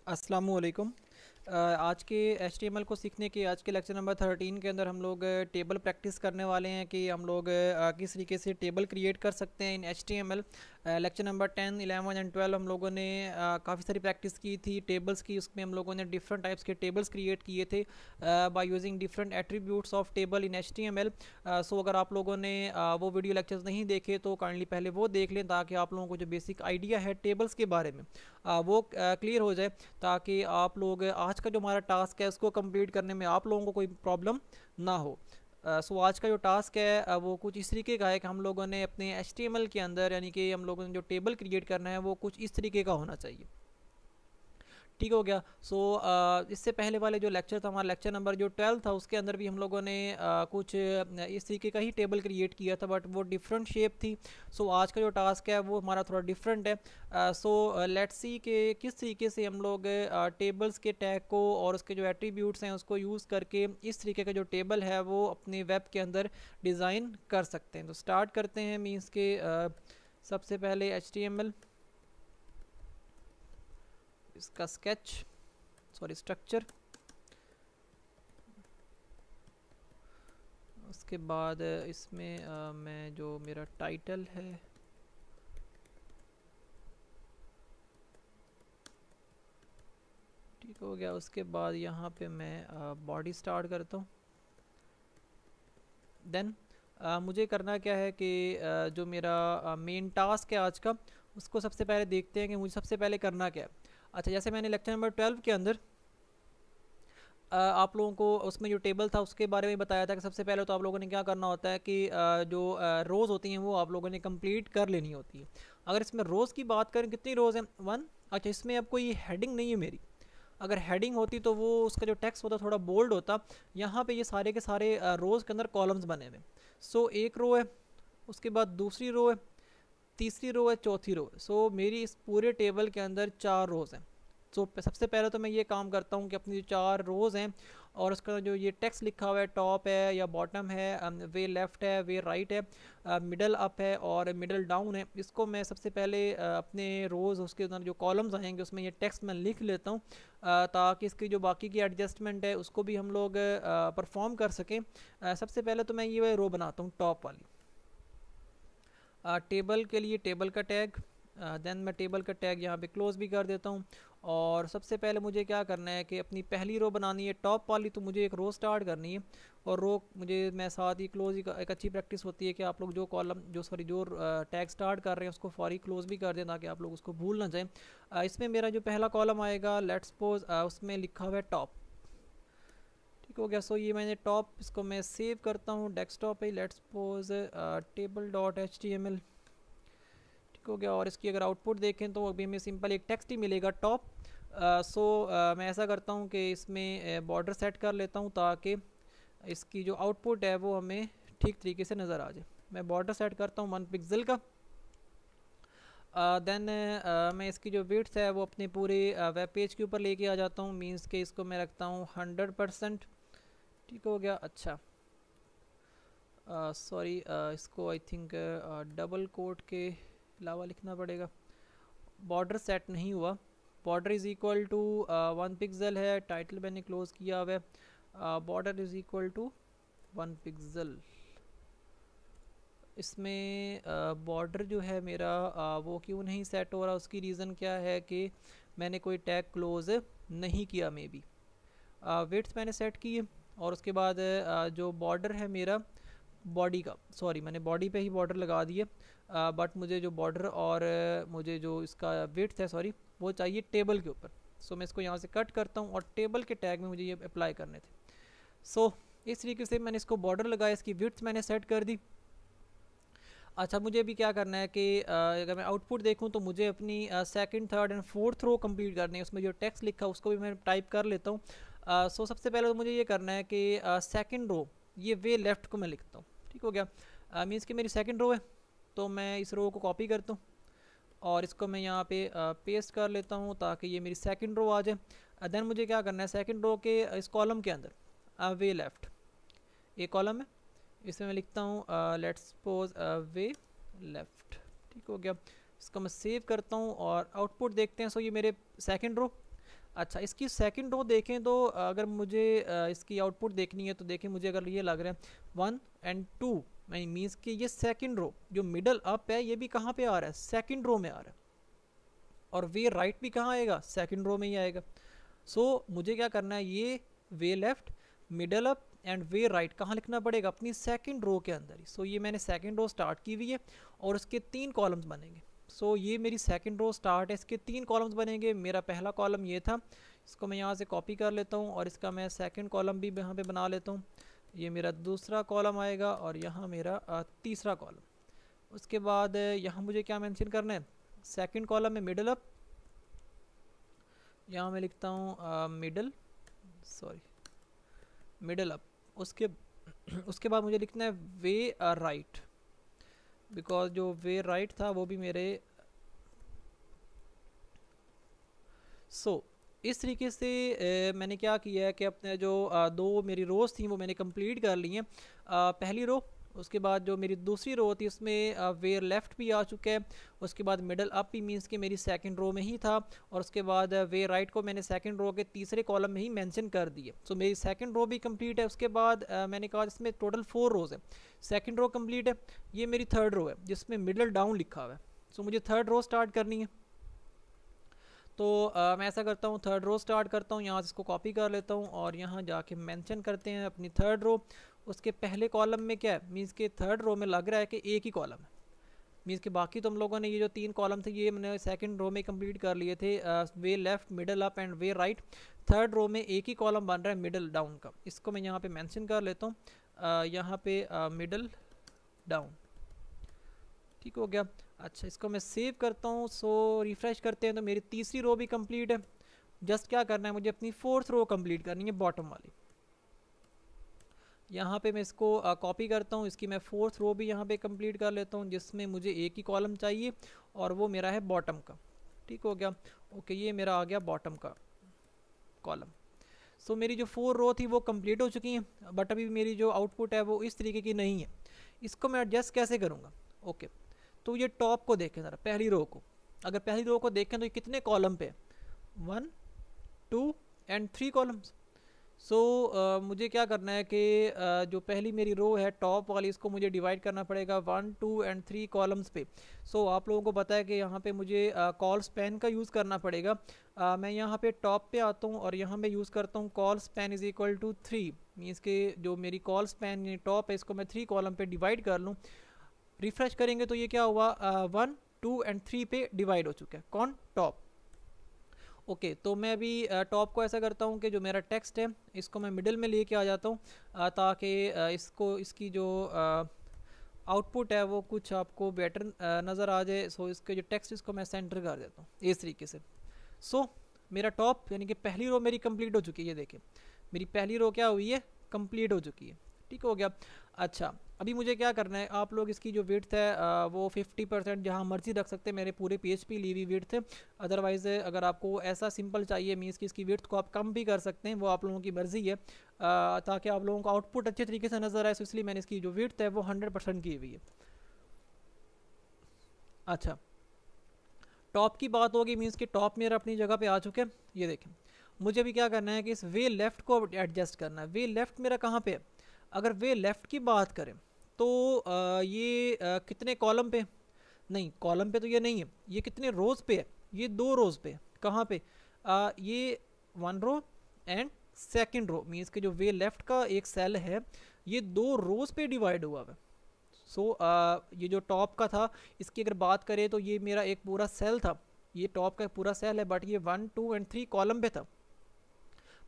अस्सलामुअलैकुम। आज के HTML को सीखने के आज के लेक्चर नंबर 13 के अंदर हम लोग टेबल प्रैक्टिस करने वाले हैं कि हम लोग किस तरीके से टेबल क्रिएट कर सकते हैं इन HTML। लेक्चर नंबर 10, 11 एंड 12 हम लोगों ने काफ़ी सारी प्रैक्टिस की थी टेबल्स की। उसमें हम लोगों ने डिफरेंट टाइप्स के टेबल्स क्रिएट किए थे by using different attributes of table in HTML। सो अगर आप लोगों ने वो वीडियो लेक्चर्स नहीं देखे तो काइंडली पहले वो देख लें, ताकि आप लोगों को जो बेसिक आइडिया है टेबल्स के बारे में वो क्लियर हो जाए, ताकि आप लोग आज का जो हमारा टास्क है उसको कंप्लीट करने में आप लोगों को कोई प्रॉब्लम ना हो। सो आज का जो टास्क है वो कुछ इस तरीके का है कि हम लोगों ने अपने HTML के अंदर, यानी कि हम लोगों ने जो टेबल क्रिएट करना है वो कुछ इस तरीके का होना चाहिए। ठीक हो गया। सो इससे पहले वाले जो लेक्चर था, हमारा लेक्चर नंबर जो 12 था, उसके अंदर भी हम लोगों ने कुछ इस तरीके का ही टेबल क्रिएट किया था, बट वो डिफरेंट शेप थी। सो आज का जो टास्क है वो हमारा थोड़ा डिफरेंट है। सो लेट्स सी कि किस तरीके से हम लोग टेबल्स के टैग को और उसके जो एट्रीब्यूट्स हैं उसको यूज़ करके इस तरीके का जो टेबल है वो अपने वेब के अंदर डिज़ाइन कर सकते हैं। तो स्टार्ट करते हैं। मीन्स के सबसे पहले HTML, इसका स्केच, सॉरी स्ट्रक्चर, उसके बाद इसमें मैं जो मेरा टाइटल है ठीक हो गया। उसके बाद यहाँ पे मैं बॉडी स्टार्ट करता हूँ। देन मुझे करना क्या है कि जो मेरा मेन टास्क है आज का, उसको सबसे पहले देखते हैं कि मुझे सबसे पहले करना क्या है। अच्छा, जैसे मैंने लेक्चर नंबर 12 के अंदर आप लोगों को उसमें जो टेबल था उसके बारे में बताया था कि सबसे पहले तो आप लोगों ने क्या करना होता है कि जो रोज़ होती हैं वो आप लोगों ने कंप्लीट कर लेनी होती है। अगर इसमें रोज़ की बात करें, कितनी रोज़ हैं? 1। अच्छा, इसमें अब कोई हेडिंग नहीं है मेरी। अगर हेडिंग होती तो वो उसका जो टेक्स्ट होता थोड़ा बोल्ड होता। यहाँ पे ये सारे के सारे रोज़ के अंदर कॉलम्स बने हुए। सो एक रो है, उसके बाद दूसरी रो है, तीसरी रो है, चौथी रो है। सो मेरी इस पूरे टेबल के अंदर 4 रोज़ हैं। सो सबसे पहले तो मैं ये काम करता हूँ कि अपनी जो 4 रोज़ हैं और उसका जो ये टेक्स्ट लिखा हुआ है, टॉप है या बॉटम है, वे लेफ़्ट है, वे राइट है, मिडल अप है और मिडल डाउन है, इसको मैं सबसे पहले अपने रोज़ उसके अंदर जो कॉलम्स आएंगे उसमें ये टेक्स्ट मैं लिख लेता हूँ, ताकि इसकी जो बाकी की एडजस्टमेंट है उसको भी हम लोग परफॉर्म कर सकें। सबसे पहले तो मैं ये रो बनाता हूँ टॉप वाली। टेबल के लिए टेबल का टैग, देन मैं टेबल का टैग यहाँ पे क्लोज भी कर देता हूँ। और सबसे पहले मुझे क्या करना है कि अपनी पहली रो बनानी है टॉप वाली, तो मुझे एक रो स्टार्ट करनी है और रो मुझे मैं साथ ही क्लोज ही एक अच्छी प्रैक्टिस होती है कि आप लोग जो कॉलम जो टैग स्टार्ट कर रहे हैं उसको फौरी क्लोज भी कर दें, ताकि आप लोग उसको भूल ना जाएँ। इसमें मेरा जो पहला कॉलम आएगा, लेट्स सपोज उसमें लिखा हुआ है टॉप। ठीक हो गया। सो ये मैंने टॉप, इसको मैं सेव करता हूँ डेस्कटॉप पे। Let's suppose table.html। ठीक हो गया। और इसकी अगर आउटपुट देखें तो अभी हमें सिंपल एक टेक्स्ट ही मिलेगा टॉप। सो मैं ऐसा करता हूँ कि इसमें बॉर्डर सेट कर लेता हूँ, ताकि इसकी जो आउटपुट है वो हमें ठीक तरीके से नज़र आ जाए। मैं बॉर्डर सेट करता हूँ 1 पिक्सल का। देन मैं इसकी जो विड्थ है वो अपने पूरे वेब पेज के ऊपर लेके आ जाता हूँ। मीन्स के इसको मैं रखता हूँ 100%। ठीक हो गया। अच्छा, सॉरी, इसको आई थिंक डबल कोट के अलावा लिखना पड़ेगा। बॉर्डर सेट नहीं हुआ। Border is equal to 1 pixel है। टाइटल मैंने क्लोज किया हुआ है। Border is equal to 1 pixel. इसमें बॉर्डर जो है मेरा वो क्यों नहीं सेट हो रहा, उसकी रीज़न क्या है कि मैंने कोई टैग क्लोज नहीं किया। मे बी विड्थ मैंने सेट की है। और उसके बाद जो बॉर्डर है मेरा बॉडी का, सॉरी मैंने बॉडी पे ही बॉर्डर लगा दिए, बट मुझे जो बॉर्डर और मुझे जो इसका विड्थ है, सॉरी, वो चाहिए टेबल के ऊपर। सो मैं इसको यहाँ से कट करता हूँ और टेबल के टैग में मुझे ये अप्लाई करने थे। सो इस तरीके से मैंने इसको बॉर्डर लगाया, इसकी विड्थ मैंने सेट कर दी। अच्छा, मुझे भी क्या करना है कि अगर मैं आउटपुट देखूं तो मुझे अपनी second, third and fourth row complete करनी है। उसमें जो टेक्स्ट लिखा है उसको भी मैं टाइप कर लेता हूँ। सो सबसे पहले तो मुझे ये करना है कि सेकंड रो, ये वे लेफ़्ट को मैं लिखता हूँ। ठीक हो गया। मीन्स कि मेरी सेकंड रो है, तो मैं इस रो को कॉपी करता हूँ और इसको मैं यहाँ पे पेस्ट कर लेता हूँ, ताकि ये मेरी सेकंड रो आ जाए। देन मुझे क्या करना है, सेकंड रो के इस कॉलम के अंदर वे लेफ़्ट एक कॉलम है, इसमें मैं लिखता हूँ लेट्स सपोज वे लेफ़्ट। ठीक हो गया। इसको मैं सेव करता हूँ और आउटपुट देखते हैं। सो ये मेरे सेकंड रो। अच्छा, इसकी सेकंड रो देखें तो अगर मुझे इसकी आउटपुट देखनी है तो देखें, मुझे अगर ये लग रहा है 1 एंड 2, मीन्स कि ये सेकंड रो जो मिडल अप है ये भी कहाँ पे आ रहा है, सेकंड रो में आ रहा है, और वे राइट भी कहाँ आएगा, सेकंड रो में ही आएगा। सो मुझे क्या करना है, ये वे लेफ्ट मिडल अप एंड वे राइट कहाँ लिखना पड़ेगा, अपनी सेकंड रो के अंदर ही। सो ये मैंने सेकंड रो स्टार्ट की हुई है और उसके 3 कॉलम्स बनेंगे। सो ये मेरी सेकंड रो स्टार्ट है, इसके 3 कॉलम्स बनेंगे। मेरा पहला कॉलम ये था, इसको मैं यहाँ से कॉपी कर लेता हूँ और इसका मैं सेकंड कॉलम भी यहाँ पे बना लेता हूँ। ये मेरा दूसरा कॉलम आएगा और यहाँ मेरा तीसरा कॉलम। उसके बाद यहाँ मुझे क्या मेंशन करना है, सेकंड कॉलम में मिडल अप, यहाँ मैं लिखता हूँ मिडल अप। उसके बाद मुझे लिखना है वे राइट, बिकॉज जो वे राइट था वो भी मेरे इस तरीके से मैंने क्या किया है कि अपने जो 2 मेरी रोज़ थी वो मैंने कंप्लीट कर ली हैं। पहली रो, उसके बाद जो मेरी दूसरी रो थी उसमें वेयर लेफ़्ट भी आ चुका है, उसके बाद मिडल अप भी मींस कि मेरी सेकंड रो में ही था, और उसके बाद वे राइट को मैंने सेकंड रो के तीसरे कॉलम में ही मेंशन कर दिए। सो मेरी सेकंड रो भी कंप्लीट है। उसके बाद मैंने कहा इसमें टोटल 4 रोज़ है, सेकंड रो कंप्लीट है। ये मेरी थर्ड रो है जिसमें मिडल डाउन लिखा हुआ है। सो मुझे थर्ड रो स्टार्ट करनी है, तो मैं ऐसा करता हूँ, थर्ड रो स्टार्ट करता हूँ, यहाँ से इसको कॉपी कर लेता हूँ और यहाँ जाके मेंशन करते हैं अपनी थर्ड रो। उसके पहले कॉलम में क्या है, मीन्स के थर्ड रो में लग रहा है कि एक ही कॉलम है, मीन्स के बाकी तो हम लोगों ने ये जो 3 कॉलम थे ये मैंने सेकंड रो में कंप्लीट कर लिए थे, वे लेफ्ट मिडल अप एंड वे राइट। थर्ड रो में एक ही कॉलम बन रहा है मिडल डाउन का, इसको मैं यहाँ पे मेंशन कर लेता हूँ, यहाँ पे मिडल डाउन। ठीक हो गया। अच्छा, इसको मैं सेव करता हूँ। सो रिफ्रेश करते हैं तो मेरी तीसरी रो भी कंप्लीट है। जस्ट क्या करना है, मुझे अपनी फोर्थ रो कंप्लीट करनी है, बॉटम वाली। यहाँ पे मैं इसको कॉपी करता हूँ, इसकी मैं फोर्थ रो भी यहाँ पे कंप्लीट कर लेता हूँ जिसमें मुझे एक ही कॉलम चाहिए और वो मेरा है बॉटम का। ठीक हो गया। ओके, ये मेरा आ गया बॉटम का कॉलम। सो मेरी जो 4 रो थी वो कंप्लीट हो चुकी हैं, बट अभी मेरी जो आउटपुट है वो इस तरीके की नहीं है। इसको मैं एडजस्ट कैसे करूँगा। ओके, तो ये टॉप को देखें ज़रा, पहली रो को। अगर पहली रो को देखें तो ये कितने कॉलम पे, 1 2 एंड 3 कॉलम्स। सो मुझे क्या करना है कि जो पहली मेरी रो है टॉप वाली, इसको मुझे डिवाइड करना पड़ेगा 1 2 एंड 3 कॉलम्स पे। सो आप लोगों को पता है कि यहाँ पे मुझे कॉल स्पैन का यूज़ करना पड़ेगा। मैं यहाँ पे टॉप पे आता हूँ और यहाँ मैं यूज़ करता हूँ colspan is equal to 3, means के जो मेरी कॉल स्पैन टॉप है इसको मैं 3 कॉलम पे डिवाइड कर लूँ। रिफ्रेश करेंगे तो ये क्या हुआ, 1 2 एंड 3 पे डिवाइड हो चुका है, कौन, टॉप। ओके, तो मैं अभी टॉप को ऐसा करता हूँ कि जो मेरा टेक्स्ट है इसको मैं मिडिल में लेके आ जाता हूँ, ताकि इसकी जो आउटपुट है वो कुछ आपको बेटर नज़र आ जाए। सो इसके जो टेक्स्ट इसको मैं सेंटर कर देता हूँ इस तरीके से। सो मेरा टॉप यानी कि पहली रो मेरी कंप्लीट हो चुकी है। ये देखें, मेरी पहली रो क्या हुई है, कंप्लीट हो चुकी है। ठीक हो गया। अच्छा, अभी मुझे क्या करना है, आप लोग इसकी जो विड्थ है वो 50% जहाँ मर्जी रख सकते हैं, मेरे पूरे पेज पे ली हुई विड्थ है। अदरवाइज़ अगर आपको ऐसा सिंपल चाहिए, मीन्स कि इसकी विड्थ को आप कम भी कर सकते हैं, वो आप लोगों की मर्ज़ी है, ताकि आप लोगों को आउटपुट अच्छे तरीके से नज़र आए। सो इसलिए मैंने इसकी जो विड्थ है वो 100% की हुई है। अच्छा, टॉप की बात होगी, मीन्स कि टॉप मेरा अपनी जगह पे आ चुके हैं। ये देखें, मुझे भी क्या करना है कि इस वे लेफ़्ट को एडजस्ट करना है। वे लेफ़्ट मेरा कहाँ पे है, अगर वे लेफ़्ट की बात करें तो ये कितने कॉलम पे, नहीं कॉलम पे तो ये नहीं है, ये कितने रोज़ पे है, ये 2 रोज़ पे है। कहाँ पे, ये 1 row and second row, means के जो वे लेफ़्ट का एक सेल है ये 2 रोज़ पे डिवाइड हुआ है। सो ये जो टॉप का था इसकी अगर बात करें तो ये मेरा एक पूरा सेल था, ये टॉप का पूरा सेल है, बट ये 1 2 एंड 3 कॉलम पे था।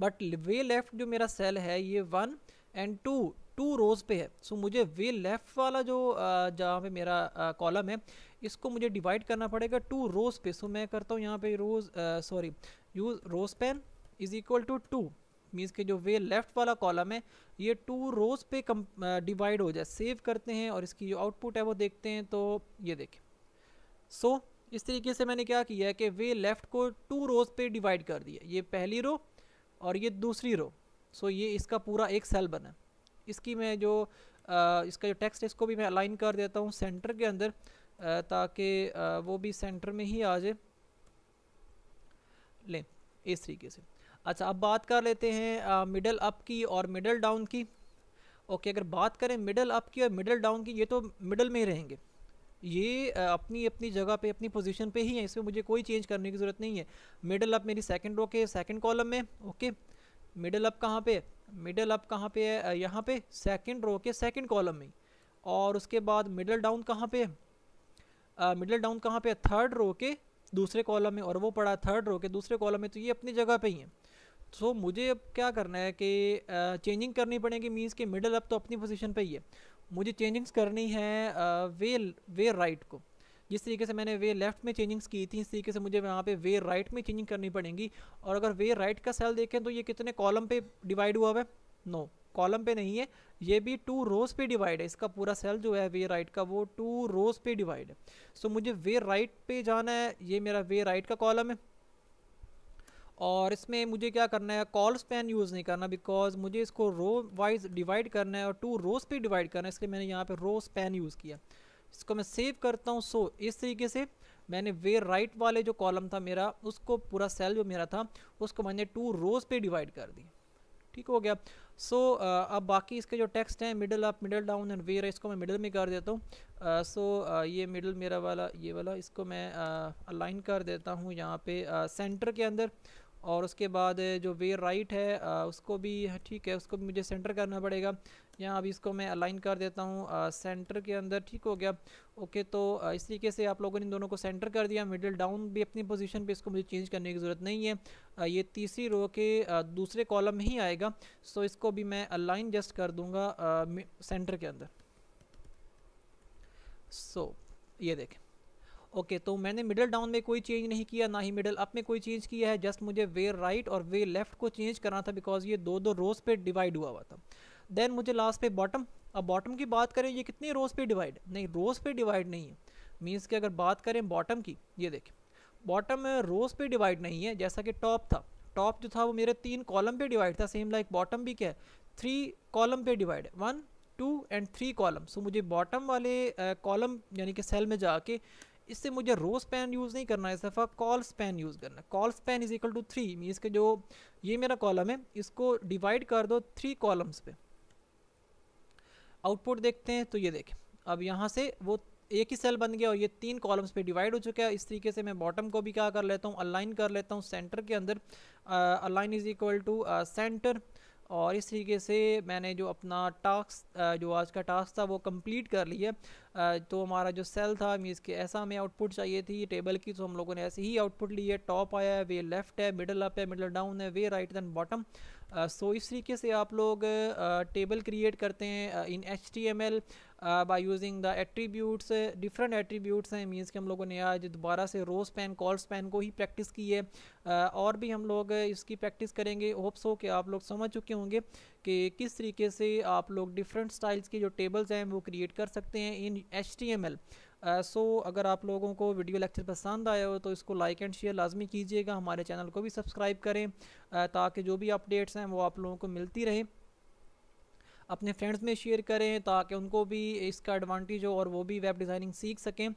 बट वे लेफ्ट जो मेरा सेल है ये 1 एंड 2 रोज़ पे है। सो मुझे वे लेफ्ट वाला जो जहाँ पे मेरा कॉलम है इसको मुझे डिवाइड करना पड़ेगा 2 रोज़ पे। सो मैं करता हूँ यहाँ पे use rowspan is equal to 2, means के जो वे लेफ्ट वाला कॉलम है ये 2 रोज़ पे डिवाइड हो जाए। सेव करते हैं और इसकी जो आउटपुट है वो देखते हैं, तो ये देखें। सो इस तरीके से मैंने क्या किया है कि वे लेफ्ट को 2 रोज़ पे डिवाइड कर दिया, ये पहली रो और ये दूसरी रो। सो ये इसका पूरा एक सेल बना। इसकी मैं जो इसका जो टेक्स्ट है इसको भी मैं अलाइन कर देता हूँ सेंटर के अंदर, ताकि वो भी सेंटर में ही आ जाए। लें, इस तरीके से। अच्छा, अब बात कर लेते हैं मिडल अप की और मिडल डाउन की। ओके, अगर बात करें मिडल अप की और मिडल डाउन की, ये तो मिडल में ही रहेंगे, ये अपनी अपनी जगह पे अपनी पोजीशन पे ही है, इसमें मुझे कोई चेंज करने की ज़रूरत नहीं है। मिडल अप मेरी सेकंड रो के सेकंड कॉलम में। ओके, मिडल अप कहाँ पे, मिडल अप कहाँ पे है, यहाँ पे सेकंड रो के सेकंड कॉलम में। और उसके बाद मिडल डाउन कहाँ पे है, मिडल डाउन कहाँ पे है, थर्ड रो के दूसरे कॉलम में, और वो पड़ा थर्ड रो के दूसरे कॉलम में, तो ये अपनी जगह पे ही है। तो मुझे अब क्या करना है कि चेंजिंग करनी पड़ेगी, मीन्स कि मिडल अप तो अपनी पोजीशन पे ही है, मुझे चेंजिंग्स करनी है वे राइट को। जिस तरीके से मैंने वे लेफ्ट में चेंजिंग्स की थी, इस तरीके से मुझे वहाँ पे वे राइट में चेंजिंग करनी पड़ेगी। और अगर वे राइट का सेल देखें तो ये कितने कॉलम पे डिवाइड हुआ हुआ है, नो कॉलम पे नहीं है, ये भी 2 रोज पे डिवाइड है। इसका पूरा सेल जो है वे राइट का वो 2 रोज पे डिवाइड है। सो मुझे वे राइट पे जाना है, ये मेरा वे राइट का कॉलम है। और इसमें मुझे क्या करना है, कॉल स्पैन यूज़ नहीं करना, बिकॉज मुझे इसको रो वाइज डिवाइड करना है और 2 रोज पे डिवाइड करना है, इसलिए मैंने यहाँ पे रो स्पैन यूज़ किया। इसको मैं सेव करता हूँ। सो इस तरीके से मैंने वे राइट वाले जो कॉलम था मेरा, उसको पूरा सेल जो मेरा था उसको मैंने 2 रोज पे डिवाइड कर दी। ठीक हो गया। सो अब बाकी इसके जो टेक्स्ट हैं, middle up, middle down and where, इसको मैं मिडल में कर देता हूँ। ये मिडल मेरा वाला, ये वाला, इसको मैं अलाइन कर देता हूँ यहाँ पे सेंटर के अंदर। और उसके बाद जो वे राइट है उसको भी, ठीक है, उसको भी मुझे सेंटर करना पड़ेगा। यहाँ अभी इसको मैं अलाइन कर देता हूँ सेंटर के अंदर। ठीक हो गया। ओके, तो इस तरीके से आप लोगों ने इन दोनों को सेंटर कर दिया। मिडिल डाउन भी अपनी पोजीशन पे, इसको मुझे चेंज करने की ज़रूरत नहीं है, ये तीसरी रो के दूसरे कॉलम में ही आएगा। सो इसको भी मैं अलाइन जस्ट कर दूंगा सेंटर के अंदर। सो ये देखें। ओके, तो मैंने मिडल डाउन में कोई चेंज नहीं किया, ना ही मिडल अप में कोई चेंज किया है, जस्ट मुझे वे राइट और वे लेफ्ट को चेंज करना था, बिकॉज ये 2 रोज पे डिवाइड हुआ था। देन मुझे लास्ट पे बॉटम। अब बॉटम की बात करें, ये कितनी रोज पे डिवाइड, नहीं रोज पे डिवाइड नहीं है, मीन्स कि अगर बात करें बॉटम की, ये देखें बॉटम रोज पे डिवाइड नहीं है, जैसा कि टॉप था। टॉप जो था वो मेरे 3 कॉलम पे डिवाइड था, सेम लाइक बॉटम भी क्या है 3 कॉलम पे डिवाइड है, 1 2 एंड 3 कॉलम। सो मुझे बॉटम वाले कॉलम यानी कि सेल में जाके इससे मुझे रो स्पैन यूज़ नहीं करना है, इस दफ़ा कॉल स्पैन यूज़ करना है। Colspan is equal to 3, means के जो ये मेरा कॉलम है इसको डिवाइड कर दो 3 कॉलम्स पे। आउटपुट देखते हैं, तो ये देखें अब यहाँ से वो एक ही सेल बन गया और ये 3 कॉलम्स पे डिवाइड हो चुका है। इस तरीके से मैं बॉटम को भी क्या कर लेता हूँ, अलाइन कर लेता हूँ सेंटर के अंदर। Align is equal to centre. और इस तरीके से मैंने जो अपना टास्क, जो आज का टास्क था वो कंप्लीट कर लिया। तो हमारा जो सेल था, मीन्स के ऐसा हमें आउटपुट चाहिए थी टेबल की, तो हम लोगों ने ऐसे ही आउटपुट ली है। टॉप आया है, वे लेफ्ट है, मिडल अप है, मिडल डाउन है, वे राइट दैन बॉटम। सो इस तरीके से आप लोग टेबल क्रिएट करते हैं इन HTML by using the attributes. Different attributes हैं, मीन्स कि हम लोगों ने आज दोबारा से रो स्पैन, कॉल स्पैन को ही प्रैक्टिस की है। और भी हम लोग इसकी प्रैक्टिस करेंगे। होप्स हो कि आप लोग समझ चुके होंगे कि किस तरीके से आप लोग डिफरेंट स्टाइल्स के जो टेबल्स हैं वो क्रिएट कर सकते हैं इन HTML। सो अगर आप लोगों को वीडियो लेक्चर पसंद आया हो तो इसको लाइक एंड शेयर लाजमी कीजिएगा। हमारे चैनल को भी सब्सक्राइब करें ताकि जो भी अपडेट्स हैं वो आप लोगों को मिलती रहे। अपने फ्रेंड्स में शेयर करें ताकि उनको भी इसका एडवांटेज हो और वो भी वेब डिज़ाइनिंग सीख सकें।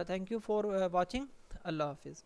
Thank you for watching. अल्लाह हाफिज़।